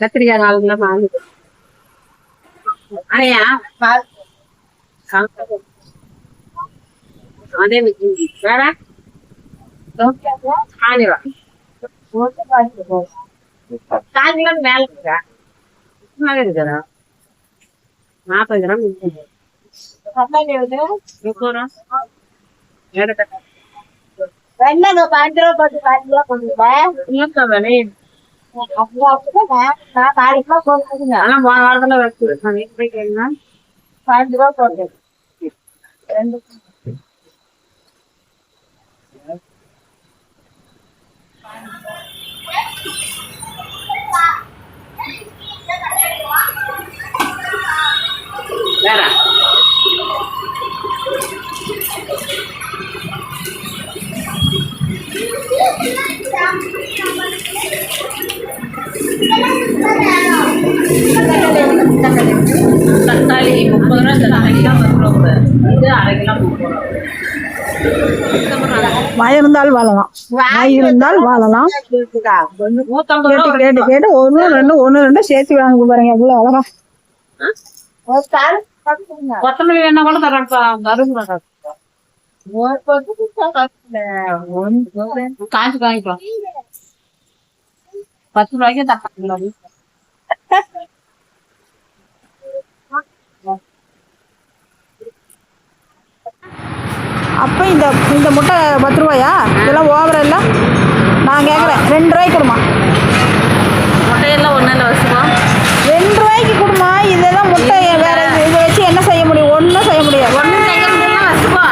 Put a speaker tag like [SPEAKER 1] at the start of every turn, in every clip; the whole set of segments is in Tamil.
[SPEAKER 1] கத்திரிக்காய் 4 கிலோ வாங்குது. அதையா அதே வேற 4 கிலோ மேல இருக்குதா? இருக்குதா? 40 கிராம் 30 ரூபா.
[SPEAKER 2] வெண்ணெய் 5 ரூபா போட்டு 5 ரூபா
[SPEAKER 1] இல்லக்கா விலை
[SPEAKER 2] நான் 4 கிலோ போட்டுங்க.
[SPEAKER 1] ஆனா போன வாரத்துல வச்சு போய் கேளுங்க.
[SPEAKER 2] 5 ரூபா போட்டு 2
[SPEAKER 1] வேற தக்காளி 30 ரூபா. தக்காளிலாம் 10 ரூபா. இது அரை கிலோ 30 ரூபா.
[SPEAKER 3] வாய் இருந்தால் வாழலாம், வாய் இருந்தால் வாழலாம். கேட்டு கேட்டு 1 2 சேர்த்து வாங்க பாருங்க, எவ்வளவு அழகா.
[SPEAKER 1] கொத்தமல்லி வேணா கூட தரப்பா. காசு வாங்கிக்கலாம். 10 ரூபாய்க்கு தக்காளி.
[SPEAKER 3] அப்ப இந்த முட்டை 10 ரூபாயா? இதெல்லாம் ஓவரா இல்ல? நான் கேக்குறேன் 2 ரூபாய்க்கு கொடுமா.
[SPEAKER 1] முட்டையெல்லாம் ஒன்றும் வச்சுக்கோ.
[SPEAKER 3] 2 ரூபாய்க்கு கொடுமா. இதெல்லாம் முட்டை வேற, இதை வச்சு என்ன செய்ய முடியும்? ஒன்றும் செய்ய முடியாது.
[SPEAKER 1] ஒன்றும் செய்ய முடியல வச்சுக்கோ.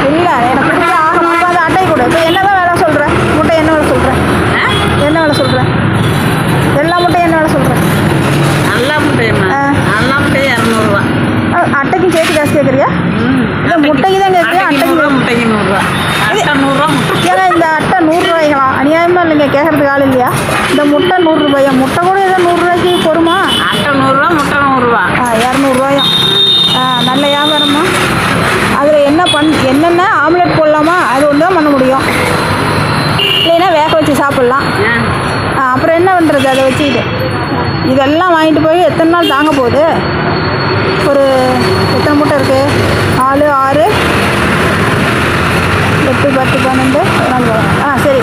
[SPEAKER 3] இல்ல எனக்கு கொடுத்து ஆகணும். அப்ப அந்த அட்டை கொடு. இப்போ என்னதான் வேலை சொல்ற? முட்டை என்ன வேலை சொல்ற? என்ன வேலை சொல்ற? எல்லா முட்டையும் என்ன வேலை சொல்ற?
[SPEAKER 1] நல்லா முட்டையம்மா. நல்லா முட்டை 200 ரூபா.
[SPEAKER 3] அட்டைக்கும் சேர்த்து காசு கேட்குறியா? இல்லை முட்டைக்கு தான் கேட்குறியா? அட்டைக்கு
[SPEAKER 1] முட்டைக்கு 100 ரூபா. 100 ரூபா.
[SPEAKER 3] ஏன்னா இந்த அட்டை 100 ரூபாய்களா? அநியாயமா இல்லைங்க, கேட்கறதுக்கு ஆள் இல்லையா? இந்த முட்டை 100 ரூபாயா? முட்டை கூட ஏதோ 100 ரூபாய்க்கு பொறுமா?
[SPEAKER 1] அட்டை 100 ரூபா, முட்டை 100 ரூபா.
[SPEAKER 3] 200 ரூபாயா? நல்ல வியாபாரமா? அதில் என்னென்ன ஆம்லெட் போடலாமா? அது ஒன்று தான் பண்ண முடியும். இல்லைன்னா வேக வச்சு சாப்பிட்லாம். அப்புறம் என்ன பண்ணுறது? அதை வச்சுக்கிட்டு இதெல்லாம் வாங்கிட்டு போய் எத்தனை நாள் தாங்க போகுது? ஒரு எத்தனை முட்டை இருக்குது? 4 6 8 10 12 14. சரி.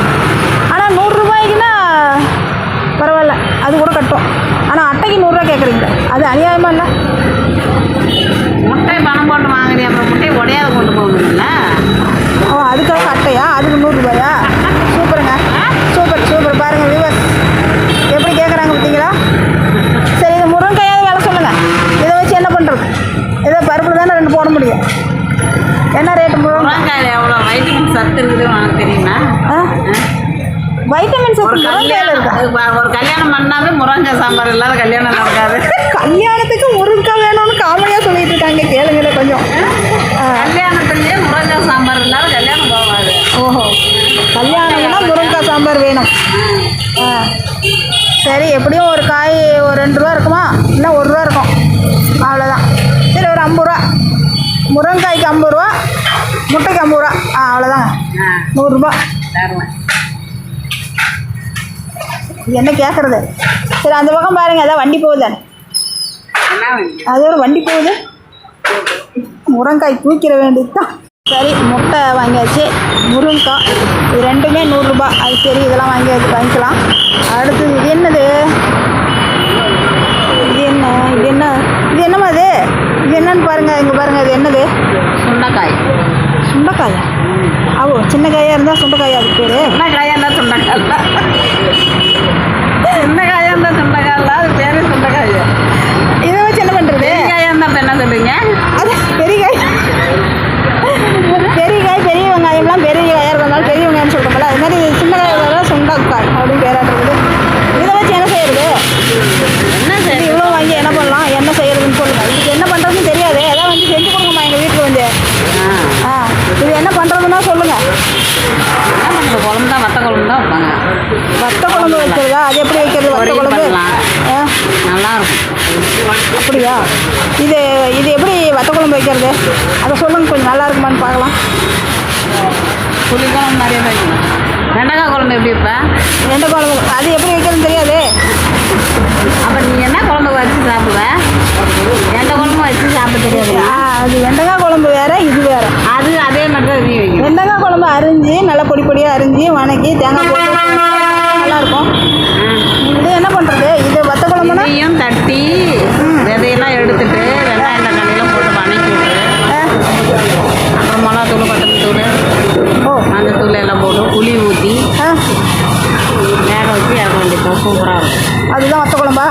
[SPEAKER 3] ஆனால் 100 ரூபாய்க்குன்னா பரவாயில்ல, அது கூட கட்டும். ஆனால் அட்டைக்கு 100 ரூபா கேட்குறீங்க, அது அநியாயமா இல்லை?
[SPEAKER 1] முட்டை பணம் போட்டு வாங்குறீ, அப்புறம் முட்டை உடையாத கொண்டு போகணும்ல.
[SPEAKER 3] அதுக்காக அட்டையா? அதுக்கு 100 ரூபாயா? சூப்பருங்க, சூப்பர் சூப்பர். பாருங்கள் வியூவர்ஸ் எப்படி கேட்குறாங்க பார்த்தீங்களா? சரி, இது முருங்கைக்காயாவது வேலை சொல்லுங்கள். இதை வச்சு என்ன பண்ணுறது? ஏதோ பருப்பில் தானே 2 போட முடியும். என்ன ரேட்டு
[SPEAKER 1] முருங்கைக்காயில்? எவ்வளோ வைட்டமின் சத்து இருக்குது உனக்கு தெரியுமா?
[SPEAKER 3] வைட்டமின் சத்து முருங்கையில் இருக்கா?
[SPEAKER 1] ஒரு கல்யாணம் பண்ணாவே முருங்கைக்காய் சாம்பார் இல்லாத கல்யாணம் நடக்காது.
[SPEAKER 3] கல்யாணத்துக்கு முருங்கைக்காய் வேணும்னு காமெடியாக சொல்லிட்டு இருக்காங்க, கேளுங்களே கொஞ்சம்.
[SPEAKER 1] கல்யாணத்துலேயே முருங்கைக்காய் சாம்பார் இல்லாத கல்யாணம் போகாது.
[SPEAKER 3] ஓஹோ, கல்யாணம்னா முருங்கைக்காய் சாம்பார் வேணும். சரி, எப்படியும் ஒரு காய் ஒரு 2 ரூபா இருக்குமா? இல்லை 1 ரூபா இருக்கும், அவ்வளோதான். சரி, ஒரு 50 ரூபா. முருங்காய்க்கு 50 ரூபா, முட்டைக்கு 50 ரூபா. அவ்வளோதாங்க, 100 ரூபா. என்ன கேட்குறது? சரி, அந்த பக்கம் பாருங்கள், அதான் வண்டி போகுது. அது ஒரு வண்டி போகுது. முருங்காய் தூக்கிட வேண்டியது தான். சரி, முட்டை வாங்கியாச்சு, முருங்காய் இது 2மே 100 ரூபா. அது சரி, இதெல்லாம் வாங்கிக்கலாம். அடுத்தது இது என்னது? இது என்னம்மா இது? இது என்னன்னு பாருங்கள், இங்கே பாருங்கள். இது என்னது?
[SPEAKER 1] சுண்டைக்காய்.
[SPEAKER 3] சுண்டைக்காயா? சின்ன காயாக இருந்தால் சுண்டைக்காயா? அதுக்கு பேர்
[SPEAKER 1] சின்ன காயாக இருந்தால் சுண்டைக்காய். சின்ன காயாக இருந்தால் சுண்டைக்காய் இல்லை, அது பேர் சுண்டைக்காய்.
[SPEAKER 3] இதை வச்சு என்ன பண்ணுறது?
[SPEAKER 1] காயாக இருந்தால் இப்போ என்ன சொல்லுவீங்க?
[SPEAKER 3] அது பெரிய காய். பெரிய வெங்காயம்லாம் பெரிய காயாக இருந்தாலும் பெரிய வெங்காயம்னு சொல்கிறோம்ல, அது மாதிரி சின்ன காயாக சுண்டைக்காய் அப்படின்னு பேராட்டுறது. இதை வச்சு என்ன செய்யறது?
[SPEAKER 1] என்ன செய்ய?
[SPEAKER 3] இவ்வளோ வாங்கி என்ன பண்ணலாம்? என்ன செய்யறதுன்னு சொல்லுங்கள். இதுக்கு என்ன பண்ணுறதுன்னு தெரியாது. எதாவது வந்து செஞ்சு கொடுங்கம்மா எங்கள் வீட்டுக்கு வந்து. இது என்ன பண்ணுறதுன்னா சொல்லுங்கள்.
[SPEAKER 1] குழம்பு தான், வத்த குழம்பு தான் வைப்பாங்க.
[SPEAKER 3] வத்த குழம்பு வைக்கிறதா? அது எப்படி வைக்கிறது? வத்த குழம்பு
[SPEAKER 1] நல்லா இருக்கும்.
[SPEAKER 3] அப்படியா? இது எப்படி வத்த குழம்பு வைக்கிறது? அதை சொல்லுங்கள், கொஞ்சம் நல்லா இருக்குமான்னு பார்க்கலாம்.
[SPEAKER 1] புளி குழம்பு நிறைய வைக்கணும். வெண்டைக்காய் குழம்பு எப்படி வைப்பேன்?
[SPEAKER 3] வெண்டை குழம்பு அது எப்படி வைக்கிறதுன்னு தெரியாது.
[SPEAKER 1] அப்போ எந்த குழம்பும் வச்சு சாப்பிட தெரியாது.
[SPEAKER 3] அது வெண்டைக்காய் குழம்பு வேற, இது வேற.
[SPEAKER 1] அது அதே மாதிரி தான் இதையும் வைக்கணும்.
[SPEAKER 3] வெண்டைக்காய் குழம்பு அரிஞ்சு நல்லா பொடி பொடியாக அரிஞ்சு வணக்கி தேங்காய் போட்டு நல்லாயிருக்கும். இது என்ன பண்ணுறது, இது வத்த குழம்புனா
[SPEAKER 1] இதையும் தட்டி விதையெல்லாம் எடுத்துட்டு வெங்காயம் தக்காளியெல்லாம் போட்டு வணக்கி விட்டு அப்புறம் மிளகாத்தூள், கொத்தமல்லி தூள்,
[SPEAKER 3] ஓ
[SPEAKER 1] மஞ்சத்தூள் எல்லாம் போட்டு புளி ஊற்றி
[SPEAKER 3] ஆ
[SPEAKER 1] வேக வச்சு இறக்க வேண்டியது. சூப்பராக இருக்கும்.
[SPEAKER 3] அதுதான் வத்த குழம்பா?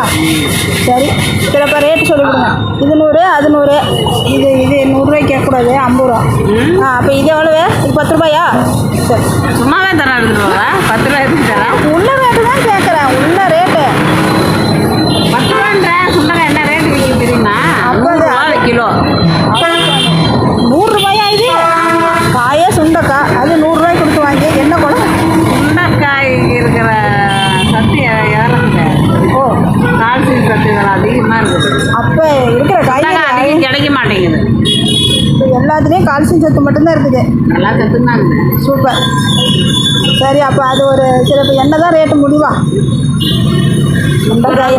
[SPEAKER 3] சரி, சரி அப்போ ரேட்டு சொல்லிவிடுங்க. இது 100, அது 100. இது 100 கேட்கக்கூடாது, 50 ரூபா. அப்போ இது எவ்வளவு? இது 10 ரூபாயா? சரி,
[SPEAKER 1] சும்மாவே தரேன், எடுத்துருவா. 10 ரூபா எடுத்து தரேன்.
[SPEAKER 3] உள்ள ரேட்டு தான் கேட்குறேன், உள்ள ரேட்டு
[SPEAKER 1] 10 ரூபான்ற சுண்டக்காய் என்ன ரேட்டு விற்கும் தெரியுமா? 100 ரூபா கிலோ.
[SPEAKER 3] 100 ரூபாயா இது? காயே சுண்டக்காய், அது 100 ரூபாய்க்கு கொடுத்து வாங்கி என்ன குழம்பு?
[SPEAKER 1] சுண்டக்காய் இருக்கிற சத்து இறங்குது.
[SPEAKER 3] ஓ
[SPEAKER 1] கால்சியம் சத்துகள் அதிகமாக இருக்குது.
[SPEAKER 3] அப்போ இருக்கிற
[SPEAKER 1] சுண்டக்காய்
[SPEAKER 3] காய்கறி
[SPEAKER 1] அதிகம் கிடைக்க மாட்டேங்குது.
[SPEAKER 3] இப்போ எல்லாத்துலேயும் கால்சியம் சத்து மட்டும்தான் இருக்குது.
[SPEAKER 1] எல்லா சத்தும் தான் இருக்குது.
[SPEAKER 3] சூப்பர். சரி, அப்போ அது ஒரு சரி, இப்போ என்ன தான் ரேட்டு முடிவா? சுண்டக்காய்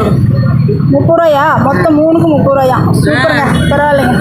[SPEAKER 3] 30 ரூபாயா? மொத்தம் 3க்கு 30 ரூபாயா? சூப்பருங்க, பரவாயில்லைங்க.